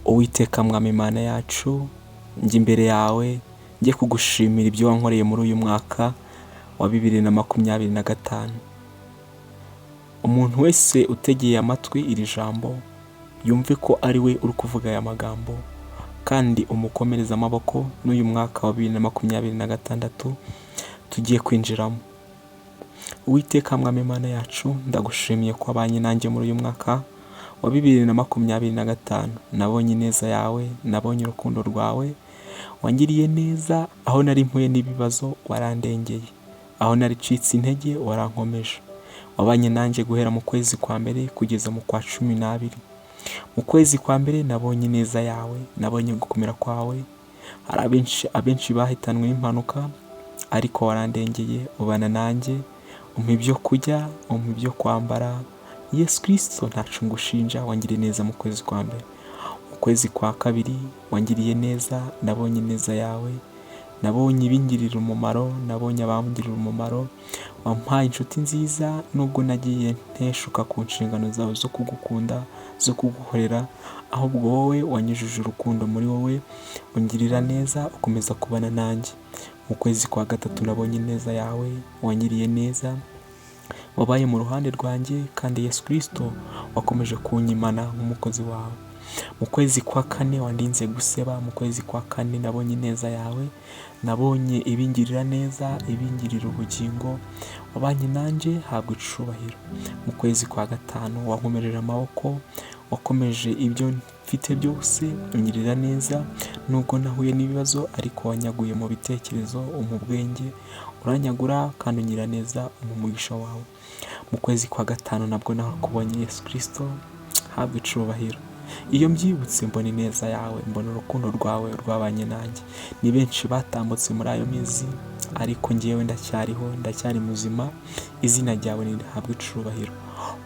Uwiteka Mwami Mana yacu, njye imbere yawe njye kugushimira ibyo wankoreye muri uyu mwaka wa 2025. Umuntu wese utegeye amatwi iri jambo yumve ko ari we uri kuvuga aya magambo, kandi umukomereza amaboko n'uyu mwaka wa 2026 tugiye kwinjiramo. Uwiteka Mwami Mana yacu, ndagushimiye ko wabanye nanjye muri uyu mwaka wa 2025. Nabonye ineza yawe, nabonye urukundo rwawe, wangiriye neza. Aho nari mpuye n'ibibazo warandengeye, aho nari citse intege warankomeje. Wabanye nanjye guhera mu kwezi kwa mbere kugeza mu kwa 12. Mu kwezi kwa mbere nabonye ineza yawe, nabonye gukomera kwawe. Hari abenshi bahitanwe n'impanuka, ariko warandengeye ubana nanjye, umpa ibyo kurya, umpa ibyo kwambara. Yesu Kristo ntacu ngushinja, wangiriye neza mu kwezi kwa mbere. Mu kwezi kwa kabiri wangiriye neza, nabonye neza yawe, nabonye ibingirira umumaro, nabonye abangirira umumaro. Wampaye inshuti nziza, nubwo nagiye nteshuka ku nshingano zawe zo kugukunda, zo kugukorera, ahubwo wowe wanyujuje urukundo muri wowe, ungirira neza, ukomeza kubana nanjye. Mu kwezi kwa gatatu nabonye neza yawe, wangiriye neza, wabaye mu ruhande rwanjye, kandi Yesu Kristo wakomeje kunyimana nk'umukozi wawe. Mu kwezi kwa kane wandinze guseba. Mu kwezi kwa kane nabonye ineza yawe, nabonye ibingirira neza, ibingirira ubugingo. Wabanye nanjye, habwa icubahiro. Mu kwezi kwa gatanu wankomereje amaboko, wakomeje ibyo mfite byose, ungirira neza. Nubwo nahuye n'ibibazo, ariko wanyaguye mu bitekerezo, mu bwenge uranyagura, kandi ungirira neza, umugisha wawe. Mu kwezi kwa gatanu nabwo nakubonye Yesu Kristo, habwa icubahiro. Iyo mbyibutse mbona ineza yawe, mbona urukundo rwawe rwabanye nanjye. Ni benshi batambutse muri ayo mezi, ariko njyewe ndacyariho, ndacyari muzima. Izina ryawe nirihabwe icubahiro.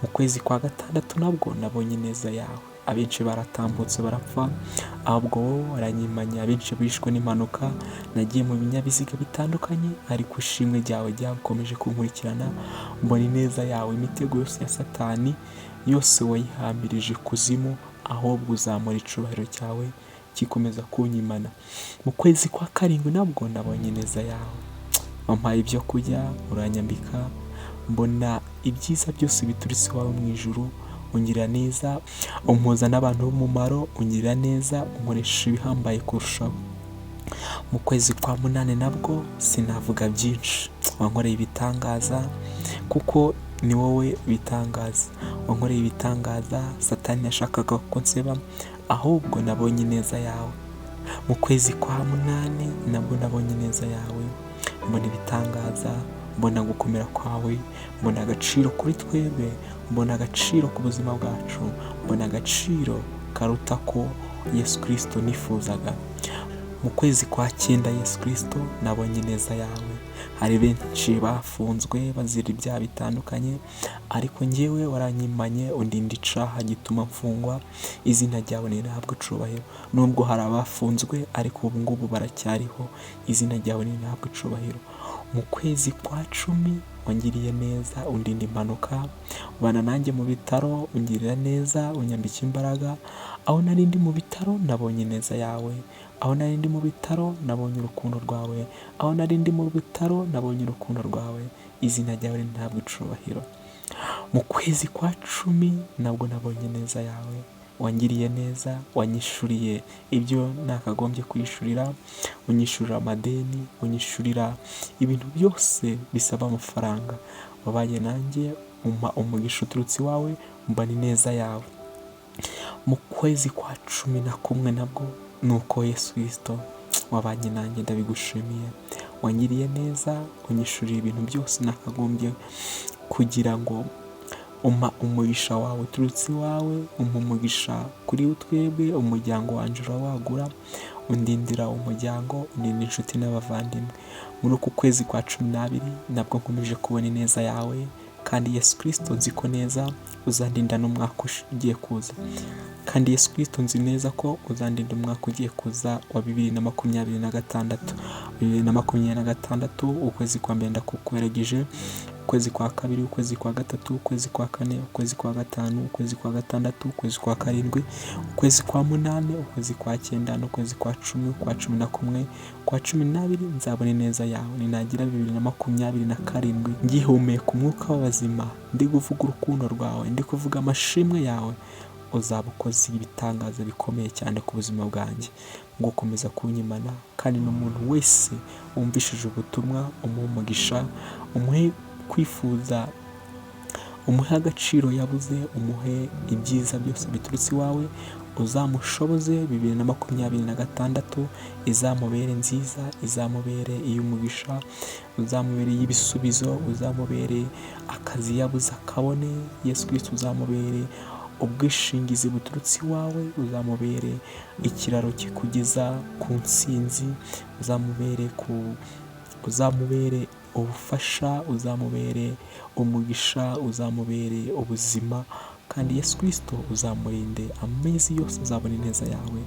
Mu kwezi kwa gatandatu nabwo nabonye ineza yawe. Abenshi baratambutse barapfa, ahubwo wowe waranyimanye. Abenshi bishwe n'impanuka, nagiye mu binyabiziga bitandukanye, ariko ishimwe ryawe ryakomeje kunkurikirana. Mbona ineza yawe, imitego yose ya Satani yose wayihamirije kuzimu, ahubwo uzamura icubahiro cyawe kikomeza kunyimana. Mu kwezi kwa karindwi nabwo nabonye ineza yawe. Wampaye ibyo kurya, uranyambika, mbona ibyiza byose bituritse iwawe mu ijuru. Ungirira neza, umpuza n'abantu b'umumaro, ungirira neza, unkoresha ibihambaye kurushaho. Mu kwezi kwa munane nabwo sinavuga byinshi, wankoreye ibitangaza, kuko ni wowe bitangaza. Wankoreye ibitangaza Satani yashakaga ko nseba, ahubwo nabonye ineza yawe. Mu kwezi kwa munane nabwo nabonye ineza yawe, mbona ibitangaza, mbona gukomera kwawe, mbona agaciro kuri twebwe, mbona agaciro ku buzima bwacu, mbona agaciro karuta ko Yesu Kristo nifuzaga. Mu kwezi kwa 9 Yesu Kristo nabonye ineza yawe. Hari benshi bafunzwe bazira ibyaha bitandukanye, ariko njyewe waranyimanye, undinda icaha gituma mfungwa. Izina ryawe nirihabwe icubahiro. Nubwo hari abafunzwe, ariko ubu ngubu baracyariho. Izina ryawe nirihabwe icubahiro. Mu kwezi kwa 10 wangiriye neza, undinda impanuka, ubana nanjye mu bitaro, ungirira neza, unyambika imbaraga. Aho nari ndi mu bitaro nabonye ineza yawe. Aho nari ndi mu bitaro nabonye urukundo rwawe. Aho nari ndi mu bitaro nabonye urukundo rwawe. Izina ryawe nirihabwe icubahiro. Mu kwezi kwa 10 nabwo nabonye ineza yawe. Wangiriye neza, wanyishuriye ibyo nakagombye kwishurira, unyishurira amadeni, unyishurira ibintu byose bisaba amafaranga. Wabanye nanjye, umpa umugisha uturutse iwawe, mbona ineza yawe. Mu kwezi kwa 11 nabwo nuko Yesu Kristo wabanye nanjye, ndabigushimiye. Wangiriye neza, unyishurira ibintu byose nakagombye, kugira ngo umpa umugisha wawe uturutse iwawe, umpa umugisha kuri twebwe. Umuryango wanjye urawagura, undindira umuryango, undinda inshuti n'abavandimwe. Muri uku kwezi kwa 12 nabwo nkomeje kubona ineza yawe, kandi Yesu Kristo nzi ko neza uzandinda n'umwaka ugiye kuza. Kandi Yesu Kristo nzi neza ko uzandinda umwaka ugiye kuza wa 2026. 2026 ukwezi kwa mbere ndakukweregeje. ukwezi kwa kabiri, ukwezi kwa gatatu, ukwezi kwa kane, ukwezi kwa gatanu, ukwezi kwa gatandatu, ukwezi kwa karindwi, ukwezi kwa munani, ukwezi kwa cyenda n'ukwezi kwa cumi, kwa cumi na kumwe, kwa cumi n'abiri nzabona ineza yawe. Ninagira 2027 ngihumeka umwuka w'abazima, ndi kuvuga urukundo rwawe, ndi kuvuga amashimwe yawe, uzaba ukoze ibitangaza bikomeye cyane ku buzima bwanjye, ngo ukomeza kunyimana. Kandi n'umuntu wese wumvishije ubutumwa umuhe umugisha, umuhe kwifuza, umuhe agaciro yabuze, umuhe ibyiza byose biturutse iwawe, uzamushoboze 2026 izamubere nziza, izamubere iy'umugisha, uzamubere iy'ibisubizo, uzamubere akazi yabuze akabone. Yesu Kristo uzamubere ubwishingizi buturutse iwawe, uzamubere ikiraro kikugeza ku ntsinzi, uzamubere ubufasha, uzamubere umugisha, uzamubere ubuzima. Kandi Yesu Kristo uzamurinde amezi yose, azabona ineza yawe,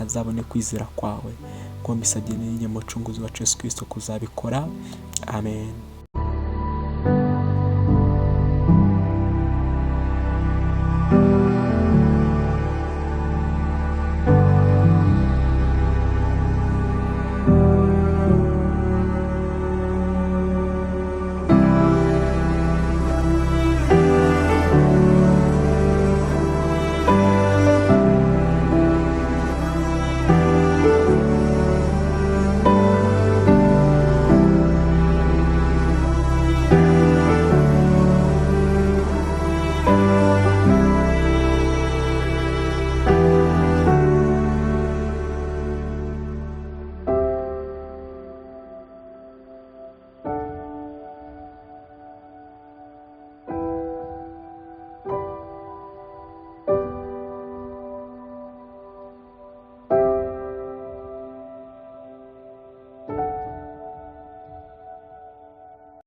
azabone kwizera kwawe. Ngo mbisabye n'umucunguzi wacu Yesu Kristo kuzabikora. Amen.